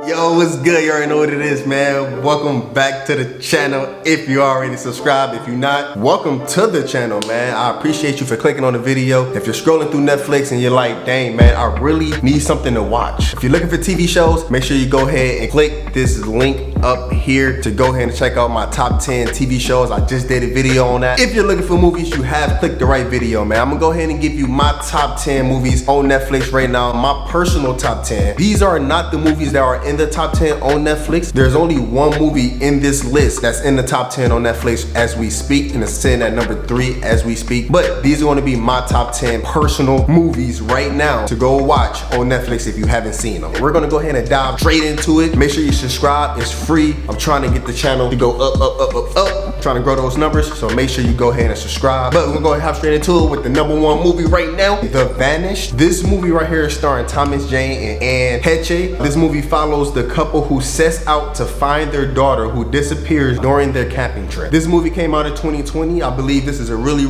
Yo, what's good? You already know what it is, man. Welcome back to the channel. If you already subscribed, if you're not, welcome to the channel, man. I appreciate you for clicking on the video. If you're scrolling through Netflix and you're like, dang, man, I really need something to watch. If you're looking for TV shows, make sure you go ahead and click this link up here to go ahead and check out my top 10 TV shows. I just did a video on that. If you're looking for movies, you have clicked the right video, man. I'm gonna go ahead and give you my top 10 movies on Netflix right now, my personal top 10. These are not the movies that are in the top 10 on Netflix. There's only one movie in this list that's in the top 10 on Netflix as we speak, and it's sitting at number 3 as we speak. But these are gonna be my top 10 personal movies right now to go watch on Netflix if you haven't seen them. We're gonna go ahead and dive straight into it. Make sure you subscribe, it's free. I'm trying to get the channel to go up. I'm trying to grow those numbers, so make sure you go ahead and subscribe. But we're gonna go ahead and hop straight into it with the number 1 movie right now, The Vanished. This movie right here is starring Thomas Jane and Anne Heche. This movie follows the couple who sets out to find their daughter who disappears during their camping trip. This movie came out in 2020. I believe this is a really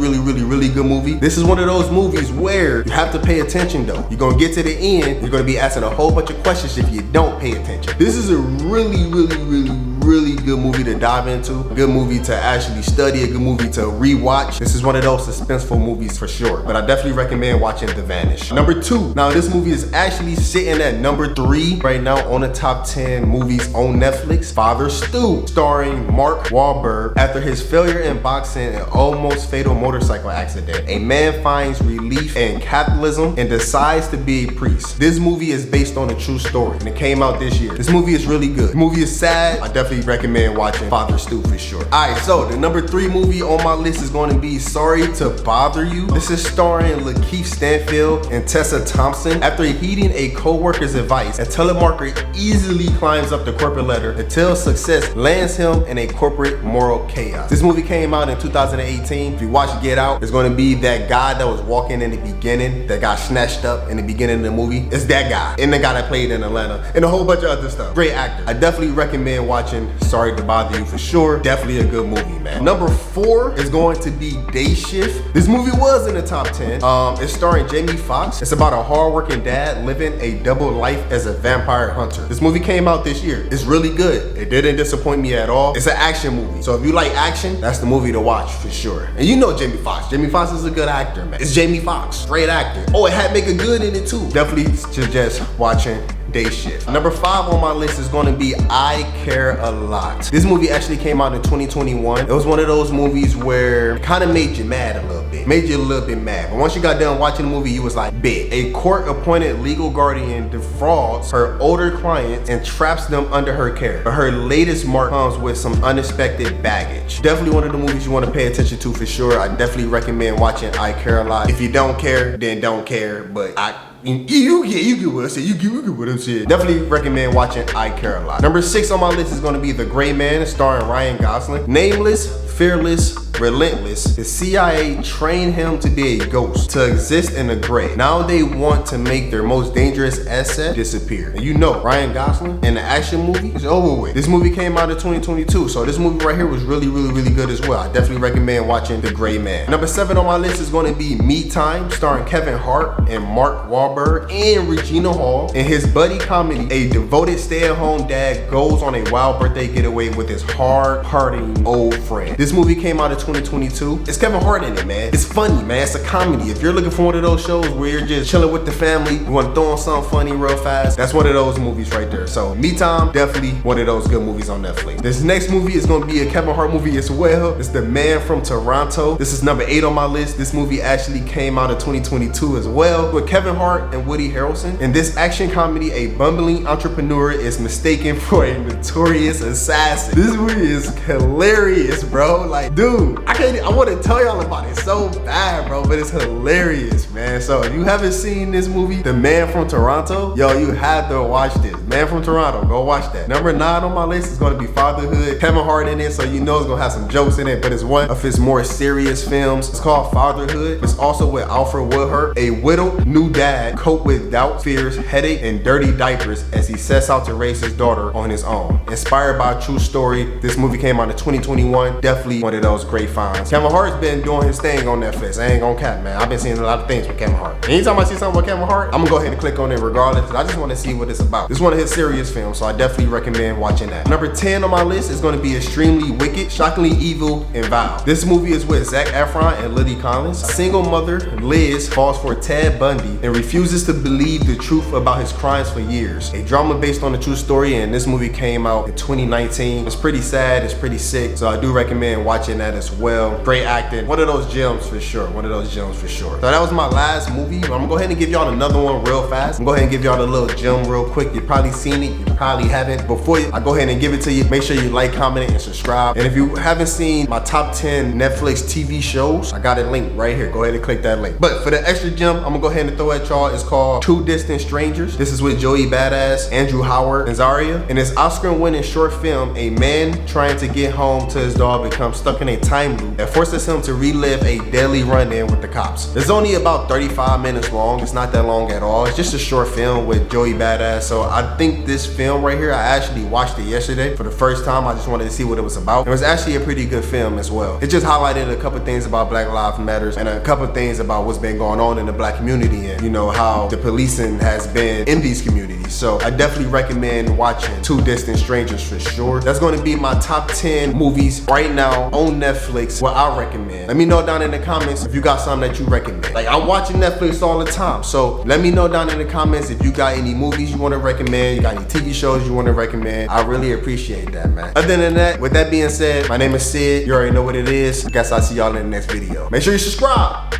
good movie. This is one of those movies where you have to pay attention though. You're gonna get to the end, you're gonna be asking a whole bunch of questions if you don't pay attention. This is a really good movie to dive into, a good movie to actually study, a good movie to rewatch. This is one of those suspenseful movies for sure, but I definitely recommend watching The Vanished. Number 2, now this movie is actually sitting at number 3 right now on the top 10 movies on Netflix. Fatherhood, starring Mark Wahlberg. After his failure in boxing and almost fatal motorcycle accident, a man finds relief in capitalism and decides to be a priest. This movie is based on a true story and it came out this year. This movie is really good. The movie is sad. I definitely recommend watching Fatherhood for sure. Alright, so the number 3 movie on my list is going to be Sorry to Bother You. This is starring Lakeith Stanfield and Tessa Thompson. After heeding a co-worker's advice, a telemarketer easily climbs up the corporate ladder until success lands him in a corporate moral chaos. This movie came out in 2018. If you watch Get Out, it's going to be that guy that was walking in the beginning that got snatched up in the beginning of the movie. It's that guy and the guy that played in Atlanta and a whole bunch of other stuff. Great actor. I definitely recommend watching Sorry to Bother You for sure. Definitely a good movie, man. Number 4 is going to be Day Shift. This movie was in the top 10. It's starring Jamie Foxx. It's about a hardworking dad living a double life as a vampire hunter. This movie came out this year. It's really good. It didn't disappoint me at all. It's an action movie. So if you like action, that's the movie to watch for sure. And you know Jamie Foxx. Jamie Foxx is a good actor, man. It's Jamie Foxx. Great actor. Oh, it had Make a Good in it too. Definitely suggest watching Day Shift. Number 5 on my list is going to be I Care a Lot. This movie actually came out in 2021. It was one of those movies where it kind of made you mad a little bit. Made you a little bit mad. But once you got done watching the movie, you was like, bet. A court-appointed legal guardian defrauds her older clients and traps them under her care. But her latest mark comes with some unexpected baggage. Definitely one of the movies you want to pay attention to for sure. I definitely recommend watching I Care a Lot. If you don't care, then don't care. But you get what I said. You get what I'm saying. Definitely recommend watching I Care a Lot. Number 6 on my list is going to be The Gray Man, starring Ryan Gosling. Nameless, fearless, relentless, the CIA trained him to be a ghost, to exist in the gray. Now they want to make their most dangerous asset disappear. And you know, Ryan Gosling in the action movie is over with. This movie came out in 2022, so this movie right here was really good as well. I definitely recommend watching The Gray Man. Number 7 on my list is going to be Me Time, starring Kevin Hart and Mark Wahlberg and Regina Hall. In his buddy comedy, a devoted stay-at-home dad goes on a wild birthday getaway with his hard-partying old friend. This movie came out in 2022. It's Kevin Hart in it, man. It's funny, man. It's a comedy. If you're looking for one of those shows where you're just chilling with the family, you want to throw on something funny real fast, that's one of those movies right there. So Me Time, definitely one of those good movies on Netflix. This next movie is going to be a Kevin Hart movie as well. It's The Man from Toronto. This is number 8 on my list. This movie actually came out in 2022 as well, with Kevin Hart and Woody Harrelson. In this action comedy, a bumbling entrepreneur is mistaken for a notorious assassin. This movie is hilarious, bro. Like, dude, I want to tell y'all about it so bad, bro, but it's hilarious, man. So if you haven't seen this movie, The Man from Toronto, yo, you have to watch this. Man from Toronto, go watch that. Number 9 on my list is going to be Fatherhood. Kevin Hart in it, so you know it's going to have some jokes in it, but it's one of his more serious films. It's called Fatherhood. It's also with Alfred Woodard, a widowed new dad cope with doubt, fears, headache, and dirty diapers as he sets out to raise his daughter on his own. Inspired by a true story, this movie came out in 2021. Definitely one of those great finds. Kevin Hart's been doing his thing on Netflix. I ain't gonna cap, man. I've been seeing a lot of things with Kevin Hart. Anytime I see something with Kevin Hart, I'm gonna go ahead and click on it regardless. I just want to see what it's about. This is one of his serious films, so I definitely recommend watching that. Number 10 on my list is gonna be Extremely Wicked, Shockingly Evil, and Vile. This movie is with Zac Efron and Lily Collins. A single mother, Liz, falls for Ted Bundy and refuses to believe the truth about his crimes for years. A drama based on a true story, and this movie came out in 2019. It's pretty sad, it's pretty sick, so I do recommend watching that as well. Great acting, one of those gems for sure, So that was my last movie. I'm gonna go ahead and give y'all another one real fast. I'm gonna go ahead and give y'all a little gem real quick. You've probably seen it, you probably haven't. Before I go ahead and give it to you, make sure you like, comment, and subscribe. And if you haven't seen my top 10 Netflix TV shows, I got it linked right here. Go ahead and click that link. But for the extra gem, I'm gonna go ahead and throw at y'all. It's called Two Distant Strangers. This is with Joey Badass, Andrew Howard, and Zaria. In this Oscar-winning short film, a man trying to get home to his dog becomes stuck in a time loop that forces him to relive a deadly run-in with the cops. It's only about 35 minutes long. It's not that long at all. It's just a short film with Joey Badass. So I think this film right here, I actually watched it yesterday for the first time. I just wanted to see what it was about. It was actually a pretty good film as well. It just highlighted a couple things about Black Lives Matters and a couple things about what's been going on in the black community and, you know, how the policing has been in these communities. So I definitely recommend watching Two Distant Strangers for sure. That's going to be my top 10 movies right now on Netflix, what I recommend. Let me know down in the comments if you got something that you recommend. Like, I'm watching Netflix all the time, so let me know down in the comments if you got any movies you want to recommend, you got any TV shows you want to recommend. I really appreciate that, man. Other than that, with that being said, my name is Sid. You already know what it is. I guess I'll see y'all in the next video. Make sure you subscribe.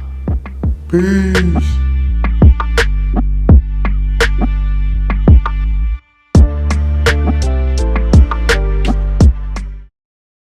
Peace.